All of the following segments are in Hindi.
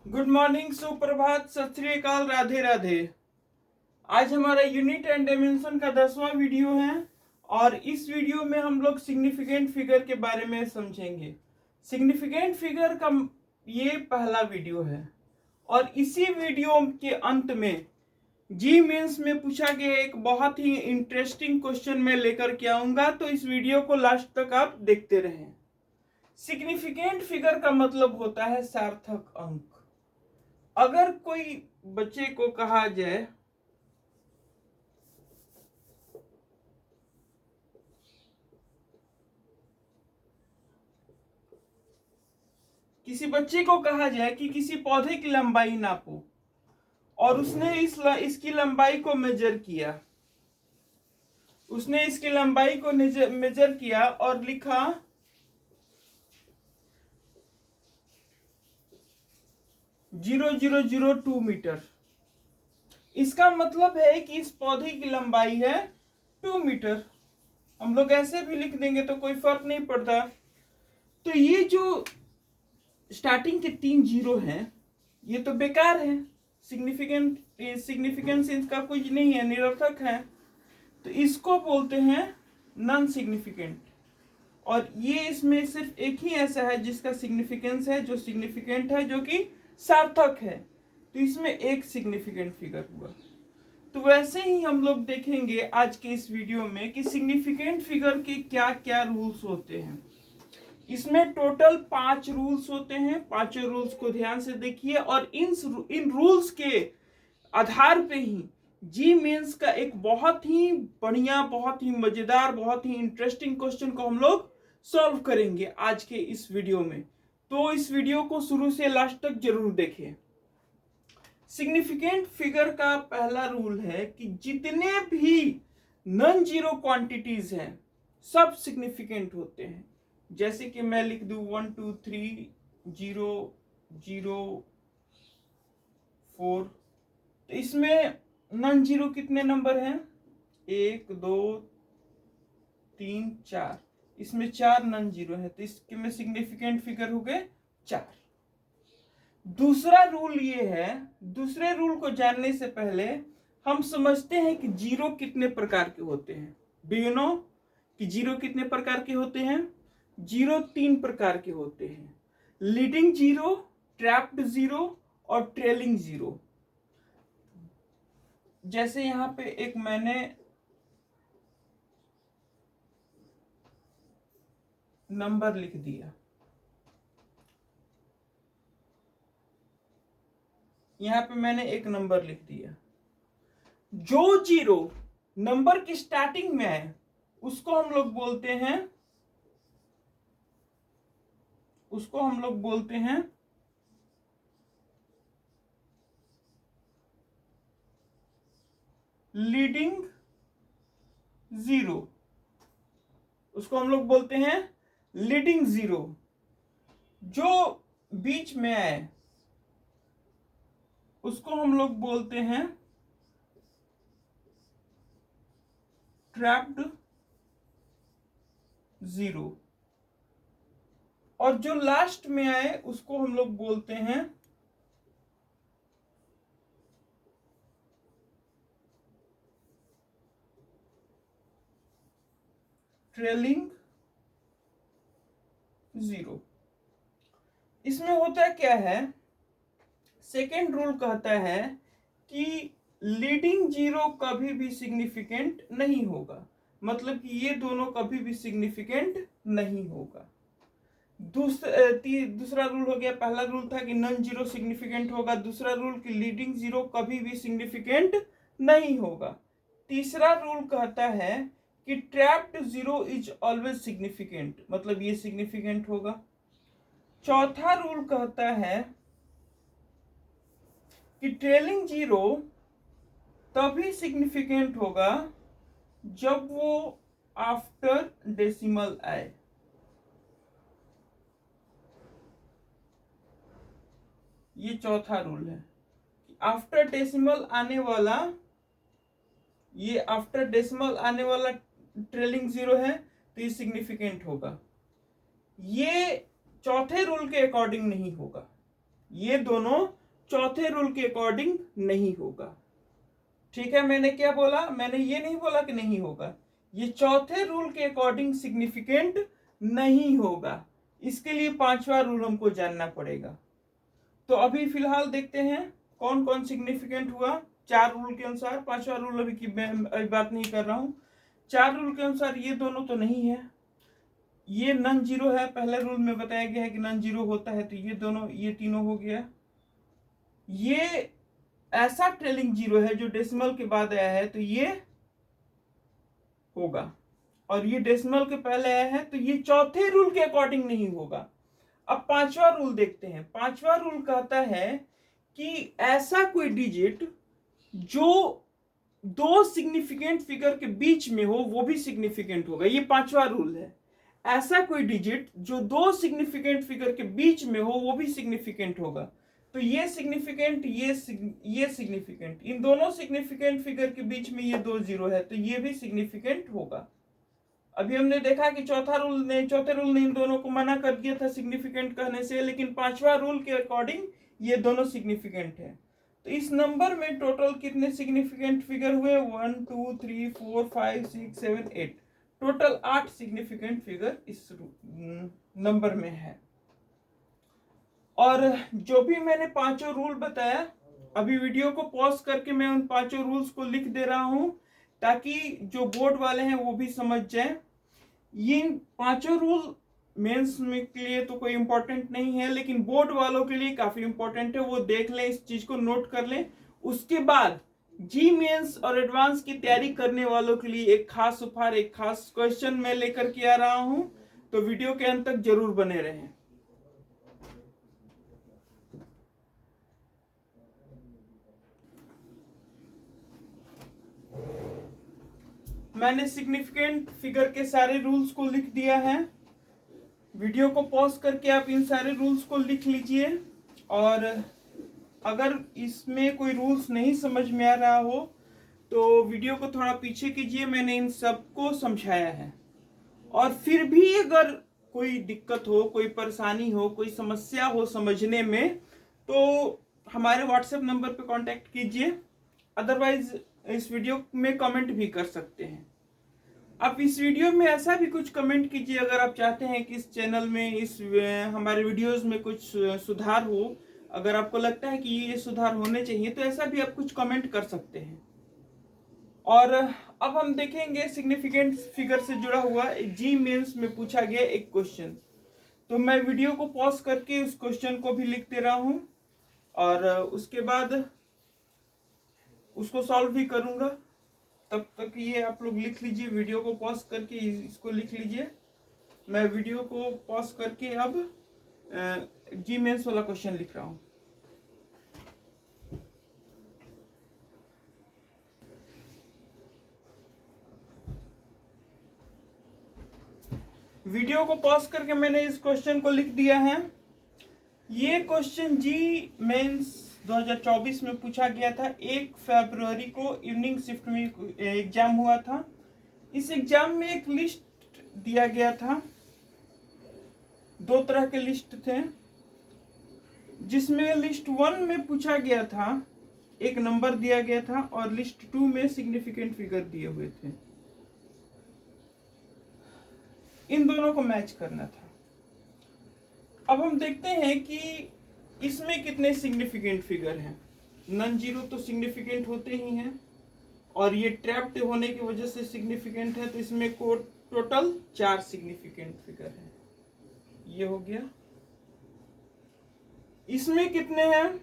गुड मॉर्निंग, सुप्रभात, सत श्री अकाल, राधे राधे। आज हमारा यूनिट एंड डायमेंशन का 10वां वीडियो है और इस वीडियो में हम लोग सिग्निफिकेंट फिगर के बारे में समझेंगे। सिग्निफिकेंट फिगर का ये पहला वीडियो है और इसी वीडियो के अंत में जी मेंस में पूछा गया एक बहुत ही इंटरेस्टिंग क्वेश्चन मैं लेकर के आऊंगा, तो इस वीडियो को लास्ट तक आप देखते रहें। सिग्निफिकेंट फिगर का मतलब होता है सार्थक अंक। अगर कोई बच्चे को कहा जाए कि किसी पौधे की लंबाई नापो और उसने इसकी लंबाई को मेजर किया, मेजर किया और लिखा 0.002 मीटर। इसका मतलब है कि इस पौधे की लंबाई है 2 मीटर। हम लोग ऐसे भी लिख देंगे तो कोई फर्क नहीं पड़ता। तो ये जो स्टार्टिंग के 3 जीरो हैं ये तो बेकार है, सिग्निफिकेंस इसका कुछ नहीं है, निरर्थक है। तो इसको बोलते हैं नॉन सिग्निफिकेंट। और ये इसमें सिर्फ एक ही ऐसा है जिसका सिग्निफिकेंस है, जो सिग्निफिकेंट है, जो कि सार्थक है। तो इसमें एक सिग्निफिकेंट फिगर हुआ। तो वैसे ही हम लोग देखेंगे आज के इस वीडियो में कि सिग्निफिकेंट फिगर के क्या क्या रूल्स होते हैं। इसमें टोटल 5 रूल्स होते हैं। पांचों रूल्स को ध्यान से देखिए और इन रूल्स के आधार पे ही जी मेंस का एक बहुत ही बढ़िया, बहुत ही मजेदार, बहुत ही इंटरेस्टिंग क्वेश्चन को हम लोग सॉल्व करेंगे आज के इस वीडियो में। तो इस वीडियो को शुरू से लास्ट तक जरूर देखें। सिग्निफिकेंट फिगर का पहला रूल है कि जितने भी नॉन जीरो क्वांटिटीज हैं सब सिग्निफिकेंट होते हैं। जैसे कि मैं लिख दूं 1 2 3 0 0 4। तो इसमें नॉन जीरो कितने नंबर हैं? 1 2 3 4। इसमें 4 नॉन जीरो है, तो इसके में सिग्निफिकेंट फिगर हो गए 4। दूसरा रूल ये है, दूसरे रूल को जानने से पहले हम समझते हैं कि जीरो कितने प्रकार के होते हैं। डू यू नो कि जीरो कितने प्रकार के होते हैं? जीरो 3 प्रकार के होते हैं: लीडिंग जीरो, ट्रैप्ड जीरो और ट्रेलिंग जीरो। जैसे यहां पे एक मैंने नंबर लिख दिया, यहां पे मैंने एक नंबर लिख दिया। जो जीरो नंबर की स्टार्टिंग में है उसको हम लोग बोलते हैं लीडिंग जीरो। उसको हम लोग बोलते हैं लीडिंग जीरो। जो बीच में आए उसको हम लोग बोलते हैं ट्रैप्ड जीरो। और जो लास्ट में आए उसको हम लोग बोलते हैं ट्रेलिंग जीरो। इसमें होता क्या है, सेकेंड रूल कहता है कि लीडिंग जीरो कभी भी सिग्निफिकेंट नहीं होगा, मतलब कि ये दोनों कभी भी सिग्निफिकेंट नहीं होगा। दूसरा रूल हो गया, पहला रूल था कि नॉन जीरो सिग्निफिकेंट होगा। दूसरा रूल कि लीडिंग जीरो कभी भी सिग्निफिकेंट नहीं होगा। तीसरा रूल कहता है कि trapped zero is always significant, मतलब ये सिग्निफिकेंट होगा। चौथा रूल कहता है कि ट्रेलिंग जीरो तभी सिग्निफिकेंट होगा जब वो आफ्टर डेसिमल आए। ये चौथा रूल है। आफ्टर डेसिमल आने वाला ट्रेलिंग जीरो है तो ये सिग्निफिकेंट होगा। ये चौथे रूल के अकॉर्डिंग नहीं होगा, ये दोनों चौथे रूल के अकॉर्डिंग नहीं होगा। ठीक है, मैंने क्या बोला, मैंने ये नहीं बोला कि नहीं होगा, ये चौथे रूल के अकॉर्डिंग सिग्निफिकेंट नहीं होगा। इसके लिए पांचवा रूल हमको जानना पड़ेगा। तो अभी फिलहाल देखते हैं कौन कौन सिग्निफिकेंट हुआ चार रूल के अनुसार। पांचवा रूल अभी बात नहीं कर रहा हूं। चार रूल के अनुसार ये दोनों तो नहीं है, ये नॉन जीरो है। पहले रूल में बताया गया है कि नॉन जीरो होता है, तो ये दोनों, ये तीनों हो गया। ये ऐसा ट्रेलिंग जीरो है जो डेसिमल के बाद आया है, तो ये होगा। और ये डेसिमल के पहले आया है, तो ये चौथे रूल के अकॉर्डिंग नहीं होगा। अब पांचवा रूल देखते हैं। पांचवा रूल कहता है कि ऐसा कोई डिजिट जो दो सिग्निफिकेंट फिगर के बीच में हो वो भी सिग्निफिकेंट होगा। ये पांचवा रूल है। ऐसा कोई डिजिट जो दो सिग्निफिकेंट फिगर के बीच में हो वो भी सिग्निफिकेंट होगा। तो ये सिग्निफिकेंट, ये सिग्निफिकेंट, इन दोनों सिग्निफिकेंट फिगर के बीच में ये दो जीरो है, तो ये भी सिग्निफिकेंट होगा। अभी हमने देखा कि चौथे रूल ने इन दोनों को मना कर दिया था सिग्निफिकेंट कहने से, लेकिन पांचवा रूल के अकॉर्डिंग ये दोनों सिग्निफिकेंट है। तो इस नंबर में टोटल कितने सिग्निफिकेंट फिगर हुए? 1 2 3 4 5 6 7 8, टोटल 8 सिग्निफिकेंट फिगर इस नंबर में है। और जो भी मैंने पांचों रूल बताया, अभी वीडियो को पॉज करके मैं उन पांचों रूल्स को लिख दे रहा हूं ताकि जो बोर्ड वाले हैं वो भी समझ जाएं। ये पांचों रूल मेंस में के लिए तो कोई इंपॉर्टेंट नहीं है, लेकिन बोर्ड वालों के लिए काफी इंपॉर्टेंट है। वो देख लें, इस चीज को नोट कर लें। उसके बाद जी मेंस और एडवांस की तैयारी करने वालों के लिए एक खास उपहार, एक खास क्वेश्चन मैं लेकर के आ रहा हूं, तो वीडियो के अंत तक जरूर बने रहें। मैंने सिग्निफिकेंट फिगर के सारे रूल्स को लिख दिया है। वीडियो को पॉज करके आप इन सारे रूल्स को लिख लीजिए। और अगर इसमें कोई रूल्स नहीं समझ में आ रहा हो तो वीडियो को थोड़ा पीछे कीजिए, मैंने इन सबको समझाया है। और फिर भी अगर कोई दिक्कत हो, कोई परेशानी हो, कोई समस्या हो समझने में, तो हमारे व्हाट्सएप नंबर पे कांटेक्ट कीजिए। अदरवाइज इस वीडियो में कमेंट भी कर सकते हैं। आप इस वीडियो में ऐसा भी कुछ कमेंट कीजिए अगर आप चाहते हैं कि इस चैनल में, इस हमारे वीडियोस में कुछ सुधार हो। अगर आपको लगता है कि ये सुधार होने चाहिए तो ऐसा भी आप कुछ कमेंट कर सकते हैं। और अब हम देखेंगे सिग्निफिकेंट फिगर से जुड़ा हुआ जी मेंस में पूछा गया एक क्वेश्चन। तो मैं वीडियो को पॉज करके उस क्वेश्चन को भी लिख दे रहा हूं और उसके बाद उसको सॉल्व भी करूंगा। तब तक ये आप लोग लिख लीजिए, वीडियो को पॉज करके इसको लिख लीजिए। मैं वीडियो को पॉज करके अब जी मेंस वाला क्वेश्चन लिख रहा हूं। वीडियो को पॉज करके मैंने इस क्वेश्चन को लिख दिया है। ये क्वेश्चन जी मेंस 2024 में पूछा गया था। 1 फरवरी को इवनिंग शिफ्ट में एग्जाम हुआ था। इस एग्जाम में एक लिस्ट दिया गया था, दो तरह के लिस्ट थे, जिसमें लिस्ट 1 में पूछा गया था, एक नंबर दिया गया था, और लिस्ट 2 में सिग्निफिकेंट फिगर दिए हुए थे। इन दोनों को मैच करना था। अब हम देखते हैं कि इसमें कितने सिग्निफिकेंट फिगर हैं। नॉन जीरो तो सिग्निफिकेंट होते ही हैं, और ये ट्रैप्ड होने की वजह से सिग्निफिकेंट है, तो इसमें को टोटल 4 सिग्निफिकेंट फिगर हैं। ये हो गया। इसमें कितने हैं?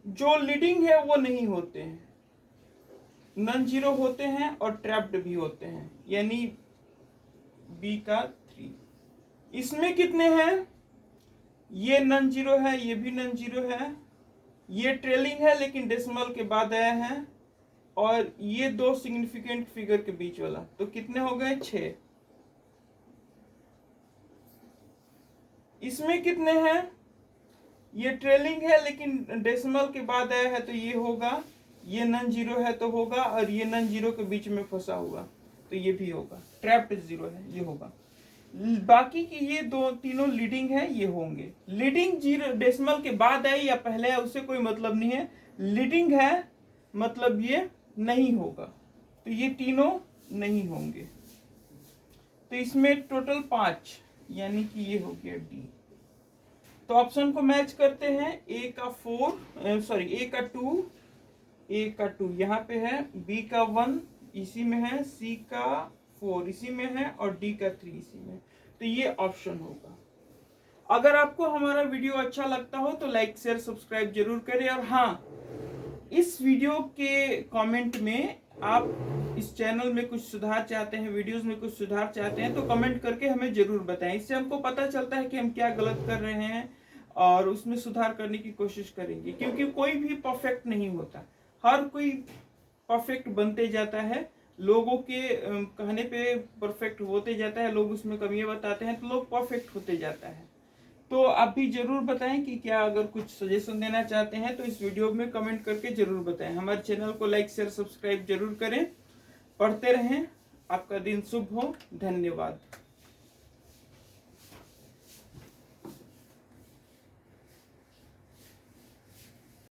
जो लीडिंग है वो नहीं होते हैं, नॉन जीरो होते हैं और ट्रैप्ड भी होते हैं, यानी बी का 3। इसमें कितने हैं? ये नॉन जीरो है, ये भी नॉन जीरो है, ये ट्रेलिंग है लेकिन डेसिमल के बाद आया है, और ये दो सिग्निफिकेंट फिगर के बीच वाला। तो कितने हो गए? 6। इसमें कितने हैं? ये ट्रेलिंग है लेकिन डेसिमल के बाद आया है, तो ये होगा। ये नॉन जीरो है तो होगा, और ये नॉन जीरो के बीच में फंसा हुआ तो ये भी होगा। ट्रैप्ड जीरो है, ये होगा। बाकी की ये दो तीनों लीडिंग है, ये होंगे। लीडिंग 0 डेसिमल के बाद है या पहले है उससे कोई मतलब नहीं है, लीडिंग है मतलब ये नहीं होगा, तो ये तीनों नहीं होंगे। तो इसमें टोटल 5, यानी कि ये हो गया डी। तो ऑप्शन को मैच करते हैं, ए का 2 यहाँ पे है, बी का 1 इसी में है, सी का 4 इसी में है और डी का 3 इसी में। तो ये ऑप्शन होगा। अगर आपको हमारा वीडियो अच्छा लगता हो तो लाइक शेयर सब्सक्राइब जरूर करें। और हाँ, इस वीडियो के कमेंट में आप इस चैनल में कुछ सुधार चाहते हैं, वीडियोस में कुछ सुधार चाहते हैं, तो कमेंट करके हमें जरूर बताएं। इससे हमको पता चलता है कि हम क्या गलत कर रहे हैं और उसमें सुधार करने की कोशिश करेंगे। क्योंकि कोई भी परफेक्ट नहीं होता, हर कोई परफेक्ट बनते जाता है, लोगों के कहने पे परफेक्ट होते जाता है, लोग उसमें कमियां बताते हैं तो लोग परफेक्ट होते जाता है। तो आप भी जरूर बताएं कि क्या अगर कुछ सजेशन देना चाहते हैं तो इस वीडियो में कमेंट करके जरूर बताएं। हमारे चैनल को लाइक शेयर सब्सक्राइब जरूर करें। पढ़ते रहें। आपका दिन शुभ हो। धन्यवाद।